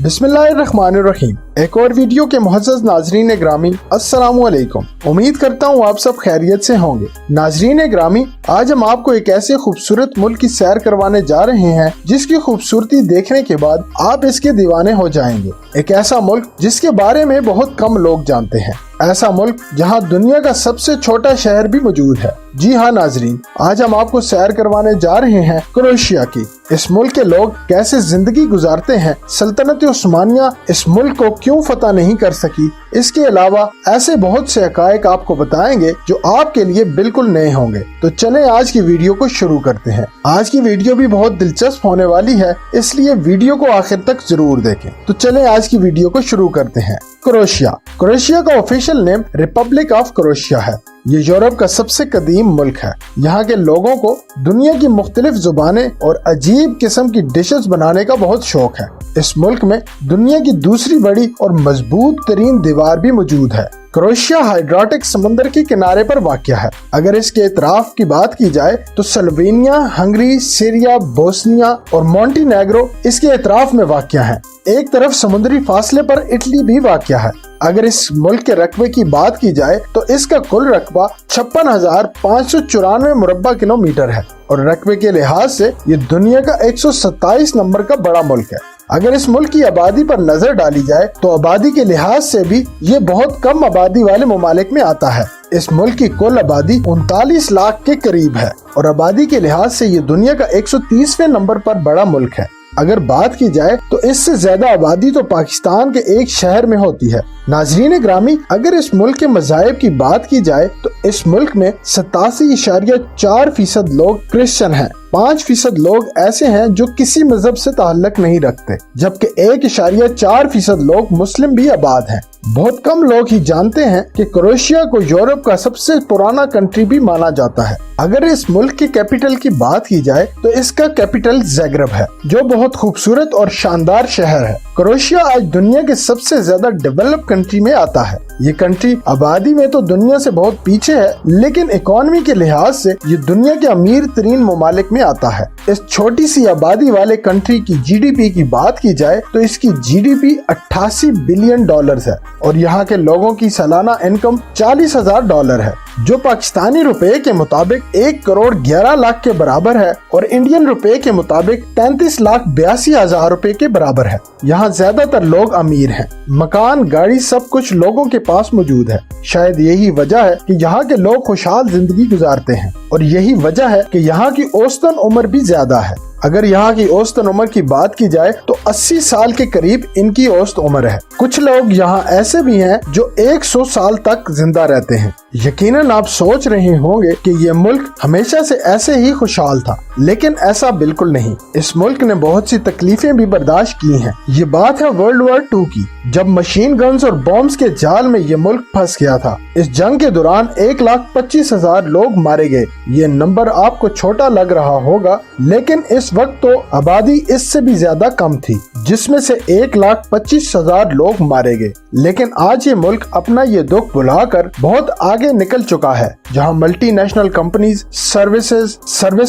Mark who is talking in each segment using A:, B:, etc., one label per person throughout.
A: बिस्मिल्लाहिर्रहमानिर्रहीम। एक और वीडियो के मुअज़्ज़ज़ नाज़रीन ग्रामी, अस्सलामु अलैकुम। उम्मीद करता हूँ आप सब खैरियत से होंगे। नाज़रीन ग्रामी, आज हम आपको एक ऐसे खूबसूरत मुल्क की सैर करवाने जा रहे हैं जिसकी खूबसूरती देखने के बाद आप इसके दीवाने हो जाएंगे। एक ऐसा मुल्क जिसके बारे में बहुत कम लोग जानते हैं, ऐसा मुल्क जहां दुनिया का सबसे छोटा शहर भी मौजूद है। जी हाँ नाजरीन, आज हम आपको सैर करवाने जा रहे हैं क्रोएशिया की। इस मुल्क के लोग कैसे जिंदगी गुजारते हैं, सल्तनत उस्मानिया इस मुल्क को क्यों फतह नहीं कर सकी, इसके अलावा ऐसे बहुत से हकायक आपको बताएंगे जो आपके लिए बिल्कुल नए होंगे। तो चलें आज की वीडियो को शुरू करते हैं। आज की वीडियो भी बहुत दिलचस्प होने वाली है, इसलिए वीडियो को आखिर तक जरूर देखें। तो चलें आज की वीडियो को शुरू करते हैं। क्रोएशिया का official name Republic of Croatia है। ये यूरोप का सबसे कदीम मुल्क है। यहाँ के लोगों को दुनिया की मुख्तलिफ जुबानें और अजीब किस्म की डिशेस बनाने का बहुत शौक है। इस मुल्क में दुनिया की दूसरी बड़ी और मजबूत तरीन दीवार भी मौजूद है। क्रोएशिया हाइड्रोटिक समंदर के किनारे पर वाक़या है। अगर इसके इतराफ की बात की जाए तो स्लोवेनिया, हंगरी, सीरिया, बोस्निया और मोंटेनेग्रो इसके इतराफ में वाक़या है। एक तरफ समुद्री फासले पर इटली भी वाक़या है। अगर इस मुल्क के रकबे की बात की जाए तो इसका कुल रकबा 56,594 मुरब्बा किलोमीटर है और रकबे के लिहाज से ये दुनिया का 127 नंबर का बड़ा मुल्क है। अगर इस मुल्क की आबादी पर नजर डाली जाए तो आबादी के लिहाज से भी ये बहुत कम आबादी वाले ममालिक में आता है। इस मुल्क की कुल आबादी 39 लाख के करीब है और आबादी के लिहाज से ये दुनिया का 130वें नंबर पर बड़ा मुल्क है। अगर बात की जाए तो इससे ज्यादा आबादी तो पाकिस्तान के एक शहर में होती है। नाजरीन ग्रामी, अगर इस मुल्क के मज़ाहिब की बात की जाए तो इस मुल्क में 87.4% लोग क्रिश्चियन हैं, 5% लोग ऐसे हैं जो किसी मजहब से ताल्लुक नहीं रखते, जबकि 1.4% लोग मुस्लिम भी आबाद हैं। बहुत कम लोग ही जानते हैं कि क्रोएशिया को यूरोप का सबसे पुराना कंट्री भी माना जाता है। अगर इस मुल्क की कैपिटल की बात की जाए तो इसका कैपिटल ज़ाग्रेब है, जो बहुत खूबसूरत और शानदार शहर है। क्रोएशिया आज दुनिया के सबसे ज्यादा डेवलप कंट्री में आता है। ये कंट्री आबादी में तो दुनिया से बहुत पीछे है, लेकिन इकोनॉमी के लिहाज से ये दुनिया के अमीर तरीन ममालिक में आता है। इस छोटी सी आबादी वाले कंट्री की जीडीपी की बात की जाए तो इसकी जीडीपी 88 बिलियन डॉलर्स है और यहाँ के लोगों की सालाना इनकम $40,000 है, जो पाकिस्तानी रुपए के मुताबिक 1,11,00,000 के बराबर है और इंडियन रुपए के मुताबिक 33,82,000 रुपए के बराबर है। यहाँ ज्यादातर लोग अमीर हैं, मकान, गाड़ी, सब कुछ लोगों के पास मौजूद है। शायद यही वजह है कि यहाँ के लोग खुशहाल जिंदगी गुजारते हैं और यही वजह है कि यहाँ की औसतन उम्र भी ज्यादा है। अगर यहाँ की औसतन उम्र की बात की जाए तो 80 साल के करीब इनकी औसत उम्र है। कुछ लोग यहाँ ऐसे भी हैं जो 100 साल तक जिंदा रहते हैं। यकीनन आप सोच रहे होंगे कि ये मुल्क हमेशा से ऐसे ही खुशहाल था, लेकिन ऐसा बिल्कुल नहीं। इस मुल्क ने बहुत सी तकलीफें भी बर्दाश्त की हैं। ये बात है वर्ल्ड वॉर 2 की, जब मशीन गन्स और बॉम्ब्स के जाल में ये मुल्क फंस गया था। इस जंग के दौरान 1,25,000 लोग मारे गए। ये नंबर आपको छोटा लग रहा होगा, लेकिन इस वक्त तो आबादी इससे भी ज्यादा कम थी, जिसमें से 1,25,000 लोग मारे गए। लेकिन आज ये मुल्क अपना ये दुख भुलाकर बहुत आगे निकल चुका है, जहां मल्टीनेशनल कंपनीज, सर्विस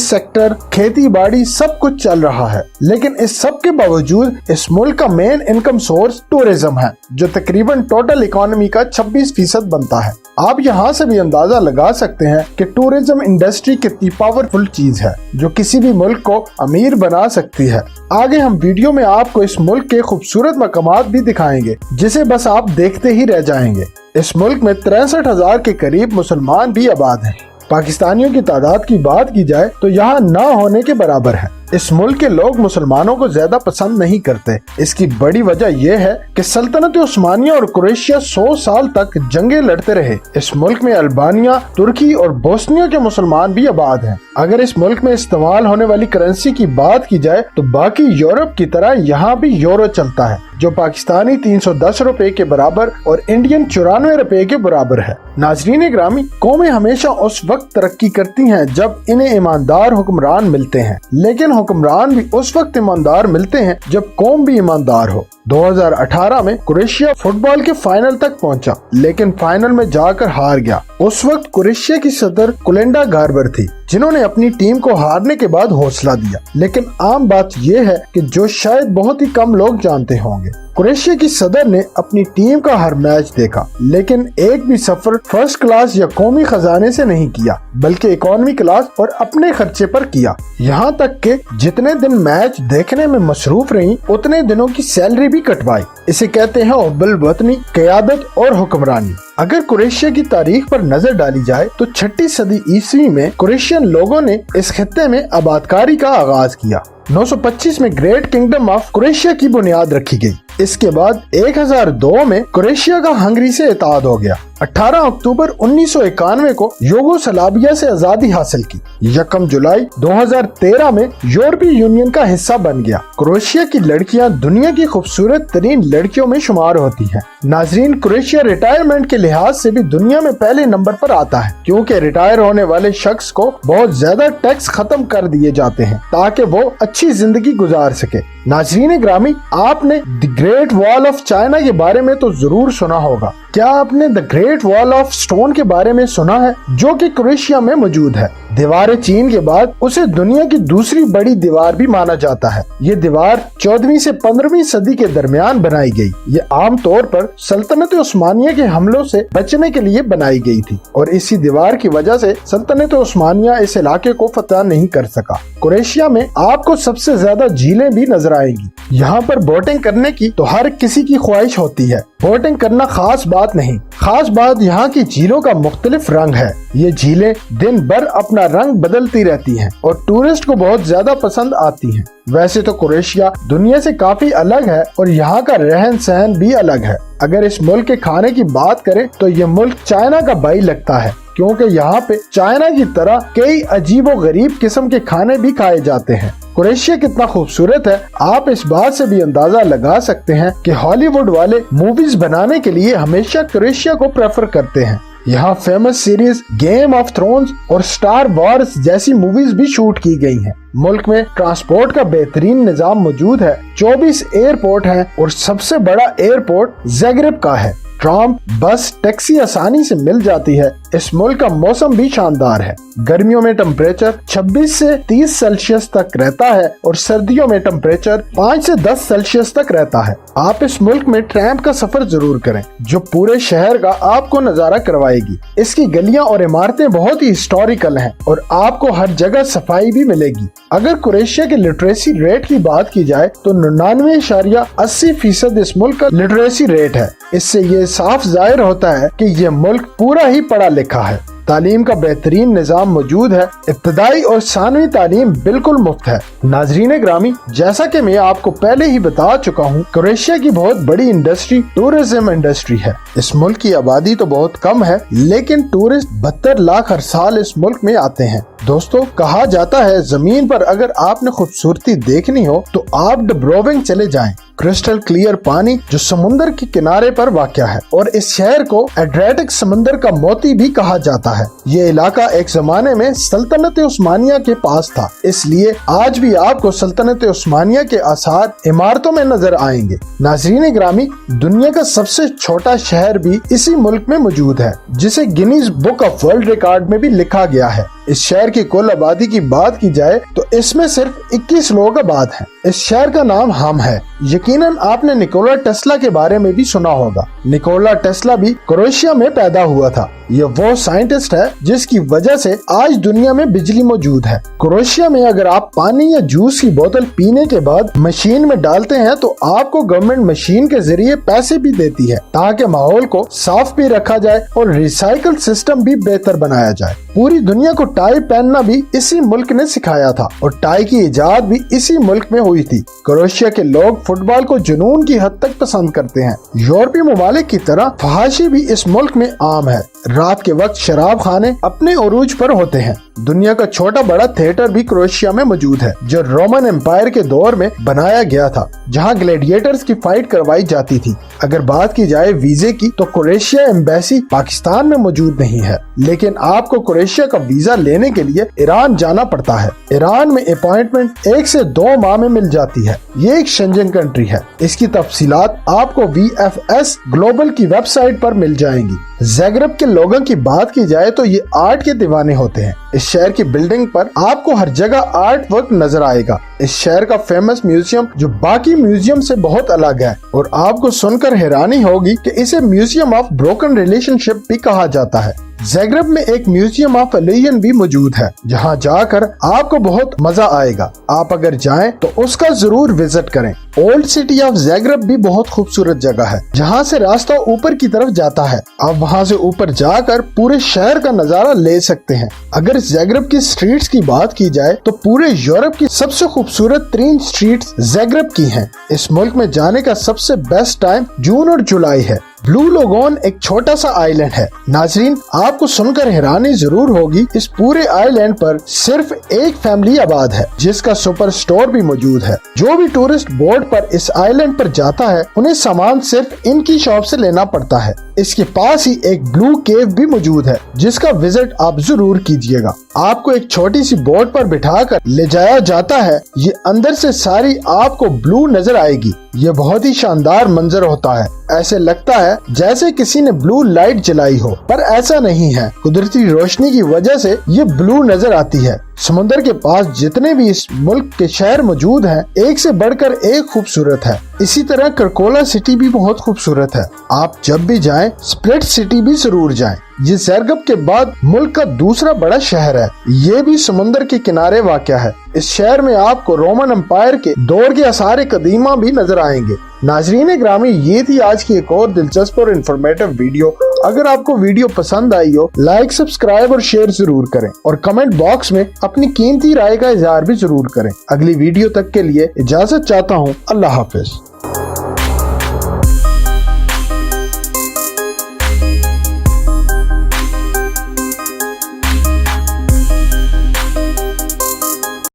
A: सेक्टर, खेती बाड़ी सब कुछ चल रहा है। लेकिन इस सब के बावजूद इस मुल्क का मेन इनकम सोर्स टूरिज्म है, जो तकरीबन टोटल इकोनॉमी का 26% बनता है। आप यहाँ से भी अंदाजा लगा सकते हैं कि टूरिज्म इंडस्ट्री कितनी पावरफुल चीज है, जो किसी भी मुल्क को अमीर बना सकती है। आगे हम वीडियो में आपको इस मुल्क के खूबसूरत मकामात भी दिखाएंगे, जिसे बस आप देखते ही रह जाएंगे। इस मुल्क में 63,000 के करीब मुसलमान भी आबाद हैं। पाकिस्तानियों की तादाद की बात की जाए तो यहाँ न होने के बराबर है। इस मुल्क के लोग मुसलमानों को ज्यादा पसंद नहीं करते। इसकी बड़ी वजह यह है कि सल्तनत उस्मानिया और क्रोएशिया 100 साल तक जंगे लड़ते रहे। इस मुल्क में अल्बानिया, तुर्की और बोस्निया के मुसलमान भी आबाद हैं। अगर इस मुल्क में इस्तेमाल होने वाली करेंसी की बात की जाए तो बाकी यूरोप की तरह यहाँ भी यूरो चलता है, जो पाकिस्तानी 310 रुपए के बराबर और इंडियन 94 रुपए के बराबर है। नाजरीन ग्रामी, कौमें हमेशा उस वक्त तरक्की करती हैं जब इन्हें ईमानदार हुक्मरान मिलते हैं, लेकिन हुक्मरान भी उस वक्त ईमानदार मिलते हैं जब कौम भी ईमानदार हो। 2018 में क्रोएशिया फुटबॉल के फाइनल तक पहुंचा, लेकिन फाइनल में जाकर हार गया। उस वक्त क्रोएशिया की सदर कोलेंडा गार्बर थी, जिन्होंने अपनी टीम को हारने के बाद हौसला दिया। लेकिन आम बात यह है कि जो शायद बहुत ही कम लोग जानते होंगे, क्रोएशिया की सदर ने अपनी टीम का हर मैच देखा, लेकिन एक भी सफर फर्स्ट क्लास या कौमी खजाने से नहीं किया, बल्कि इकोनॉमी क्लास और अपने खर्चे पर किया। यहाँ तक कि जितने दिन मैच देखने में मसरूफ रही, उतने दिनों की सैलरी भी कटवाई। इसे कहते हैं हुब्बुल वतनी, क़यादत और हुक्मरानी। अगर क्रोएशिया की तारीख पर नजर डाली जाए तो 6ठी सदी ईस्वी में क्रोएशियन लोगों ने इस खित्ते में आबादकारी का आगाज किया। 925 में ग्रेट किंगडम ऑफ क्रोएशिया की बुनियाद रखी गई। इसके बाद 1002 में क्रोएशिया का हंगरी से इत्तेहाद हो गया। 18 अक्टूबर 1991 को यूगोस्लाविया से आजादी हासिल की। 1 जुलाई 2013 में यूरोपीय यूनियन का हिस्सा बन गया। क्रोएशिया की लड़कियां दुनिया की खूबसूरत तरीन लड़कियों में शुमार होती हैं। नाजरीन, क्रोएशिया रिटायरमेंट के लिहाज से भी दुनिया में पहले नंबर पर आता है, क्योंकि रिटायर होने वाले शख्स को बहुत ज्यादा टैक्स खत्म कर दिए जाते हैं ताकि वो अच्छी जिंदगी गुजार सके। नाजरीन ग्रामी, आपने the great wall of China के बारे में तो जरूर सुना होगा। क्या आपने the great wall of stone के बारे में सुना है, जो कि क्रोएशिया में मौजूद है? दीवार चीन के बाद उसे दुनिया की दूसरी बड़ी दीवार भी माना जाता है। ये दीवार 14वीं से 15वीं सदी के दरमियान बनाई गई। ये आम तौर पर सल्तनत उस्मानिया के हमलों से बचने के लिए बनाई गई थी और इसी दीवार की वजह से सल्तनत उस्मानिया इस इलाके को फतह नहीं कर सका। क्रोएशिया में आपको सबसे ज्यादा झीलें भी नजर आएंगी। यहाँ पर बोटिंग करने की तो हर किसी की ख्वाहिश होती है। बोटिंग करना खास बात नहीं, खास बात यहाँ की झीलों का मुख्तलिफ रंग है। ये झीलें दिन भर अपना रंग बदलती रहती हैं और टूरिस्ट को बहुत ज्यादा पसंद आती हैं। वैसे तो क्रोएशिया दुनिया से काफी अलग है और यहाँ का रहन सहन भी अलग है। अगर इस मुल्क के खाने की बात करें तो ये मुल्क चाइना का भाई लगता है, क्योंकि यहाँ पे चाइना की तरह कई अजीबो गरीब किस्म के खाने भी खाए जाते हैं। क्रोएशिया कितना खूबसूरत है, आप इस बात से भी अंदाजा लगा सकते हैं कि हॉलीवुड वाले मूवीज बनाने के लिए हमेशा क्रोएशिया को प्रेफर करते हैं। यहाँ famous series game of thrones और स्टार वॉर्स जैसी मूवीज भी शूट की गई हैं। मुल्क में ट्रांसपोर्ट का बेहतरीन निजाम मौजूद है। 24 एयरपोर्ट हैं और सबसे बड़ा एयरपोर्ट ज़ाग्रेब का है। ट्राम, बस, टैक्सी आसानी से मिल जाती है। इस मुल्क का मौसम भी शानदार है। गर्मियों में टेम्परेचर 26 से 30 सेल्सियस तक रहता है और सर्दियों में टेम्परेचर 5 से 10 सेल्सियस तक रहता है। आप इस मुल्क में ट्रैम का सफर जरूर करें, जो पूरे शहर का आपको नजारा करवाएगी। इसकी गलियां और इमारतें बहुत ही हिस्टोरिकल हैं और आपको हर जगह सफाई भी मिलेगी। अगर क्रोएशिया के लिटरेसी रेट की बात की जाए तो 99.80% इस मुल्क का लिटरेसी रेट है। इससे ये साफ जाहिर होता है कि ये मुल्क पूरा ही पढ़ा लिखा है। तालीम का बेहतरीन निजाम मौजूद है। इब्तदाई और सानवी तालीम बिल्कुल मुफ्त है। नाजरीन ग्रामी, जैसा कि मैं आपको पहले ही बता चुका हूँ, क्रोएशिया की बहुत बड़ी इंडस्ट्री टूरिज्म इंडस्ट्री है। इस मुल्क की आबादी तो बहुत कम है, लेकिन टूरिस्ट 72 लाख हर साल इस मुल्क में आते हैं। दोस्तों, कहा जाता है जमीन पर अगर आपने खूबसूरती देखनी हो तो आप डब्रोविंग चले जाएं। क्रिस्टल क्लियर पानी जो समुंदर के किनारे पर वाक़या है और इस शहर को एड्रियाटिक समंदर का मोती भी कहा जाता है। ये इलाका एक जमाने में सल्तनत उस्मानिया के पास था, इसलिए आज भी आपको सल्तनत उस्मानिया के आसार इमारतों में नजर आएंगे। नाजरीन ग्रामी, दुनिया का सबसे छोटा शहर भी इसी मुल्क में मौजूद है, जिसे Guinness book of world record में भी लिखा गया है। इस शहर की कुल आबादी की बात की जाए तो इसमें सिर्फ 21 लोग आबाद हैं। इस शहर का नाम हम है। यकीनन आपने निकोला टेस्ला के बारे में भी सुना होगा। निकोला टेस्ला भी क्रोएशिया में पैदा हुआ था। ये वो साइंटिस्ट है जिसकी वजह से आज दुनिया में बिजली मौजूद है। क्रोएशिया में अगर आप पानी या जूस की बोतल पीने के बाद मशीन में डालते हैं तो आपको गवर्नमेंट मशीन के जरिए पैसे भी देती है, ताकि माहौल को साफ भी रखा जाए और रिसाइकल सिस्टम भी बेहतर बनाया जाए। पूरी दुनिया को टाई पहनना भी इसी मुल्क ने सिखाया था और टाई की इजाद भी इसी मुल्क में हुई थी। क्रोएशिया के लोग फुटबॉल को जुनून की हद तक पसंद करते हैं। यूरोपीय ममालिक की तरह फहाशी भी इस मुल्क में आम है। रात के वक्त शराब खाने अपने उरूज पर होते हैं। दुनिया का छोटा बड़ा थिएटर भी क्रोएशिया में मौजूद है, जो रोमन एम्पायर के दौर में बनाया गया था, जहां ग्लैडिएटर्स की फाइट करवाई जाती थी। अगर बात की जाए वीजे की तो क्रोएशिया एम्बेसी पाकिस्तान में मौजूद नहीं है, लेकिन आपको क्रोएशिया का वीजा लेने के लिए ईरान जाना पड़ता है। ईरान में अपॉइंटमेंट 1 से 2 माह में मिल जाती है। ये एक शेंजन कंट्री है। इसकी तफसीलात आपको VFS ग्लोबल की वेबसाइट पर मिल जाएंगी। زیگرب کے لوگوں کی بات کی جائے تو یہ آرٹ کے دیوانے ہوتے ہیں۔ اس شہر کی بلڈنگ پر آپ کو ہر جگہ آرٹ ورک نظر آئے گا۔ اس شہر کا فیمس میوزیم جو باقی میوزیم سے بہت الگ ہے اور آپ کو سن کر حیرانی ہوگی کہ اسے میوزیم آف بروکن ریلیشن شپ بھی کہا جاتا ہے۔ زیگرب میں ایک میوزیم آف ایلین بھی موجود ہے جہاں جا کر آپ کو بہت مزہ آئے گا۔ آپ اگر جائیں تو اس کا ضرور وزٹ کریں۔ اولڈ سٹی آف زیگرب بھی بہت خوبصورت جگہ ہے جہاں سے راستہ اوپر کی طرف جاتا ہے۔ آپ وہاں سے اوپر جا کر پورے شہر کا نظارہ لے سکتے ہیں۔ اگر زیگرب کی سٹریٹس کی بات کی جائے تو پورے یورپ کی سب سے خوبصورت ترین سٹریٹس زیگرب کی ہیں۔ اس ملک میں جانے کا سب سے بیسٹ ٹائم جون اور جولائی ہے۔ بلو لاگون ایک چھوٹا سا آئی لینڈ ہے۔ ناظرین، آپ کو سن کر حیرانی ضرور ہوگی، اس پورے آئی لینڈ پر صرف ایک فیملی آباد ہے جس کا سپر سٹور بھی موجود ہے۔ جو بھی ٹورسٹ بورڈ پر اس آئی لینڈ پر جاتا ہے انہیں سامان صرف ان کی شاپ سے لینا پڑتا ہے۔ اس کے پاس ہی ایک بلو کیو بھی موجود ہے جس کا وزٹ آپ ضرور کیجیے گا۔ آپ کو ایک چھوٹی سی بوٹ پر بٹھا کر لے جایا جاتا ہے۔ یہ اندر سے ساری آپ کو بلو نظر آئے گی۔ یہ بہت ہی شاندار منظر ہوتا ہے۔ ایسے لگتا ہے جیسے کسی نے بلو لائٹ جلائی ہو، پر ایسا نہیں ہے۔ قدرتی روشنی کی وجہ سے یہ بلو نظر آتی ہے۔ سمندر کے پاس جتنے بھی اس ملک کے شہر موجود ہیں ایک سے بڑھ کر ایک خوبصورت ہے۔ اسی طرح کرکولا سٹی بھی بہت خوبصورت ہے۔ آپ جب بھی جائیں سپلٹ سٹی بھی ضرور جائیں۔ یہ زیگرب کے بعد ملک کا دوسرا بڑا شہر ہے۔ یہ بھی سمندر کے کنارے واقع ہے۔ اس شہر میں آپ کو رومن امپائر کے دور کے آثار قدیمہ بھی نظر آئیں گے۔ ناظرین گرامی، یہ تھی آج کی ایک اور دلچسپ اور انفارمیٹو ویڈیو۔ اگر آپ کو ویڈیو پسند آئی ہو لائک، سبسکرائب اور شیئر ضرور کریں اور کمنٹ باکس میں اپنی قیمتی رائے کا اظہار بھی ضرور کریں۔ اگلی ویڈیو تک کے لیے اجازت چاہتا ہوں۔ اللہ حافظ۔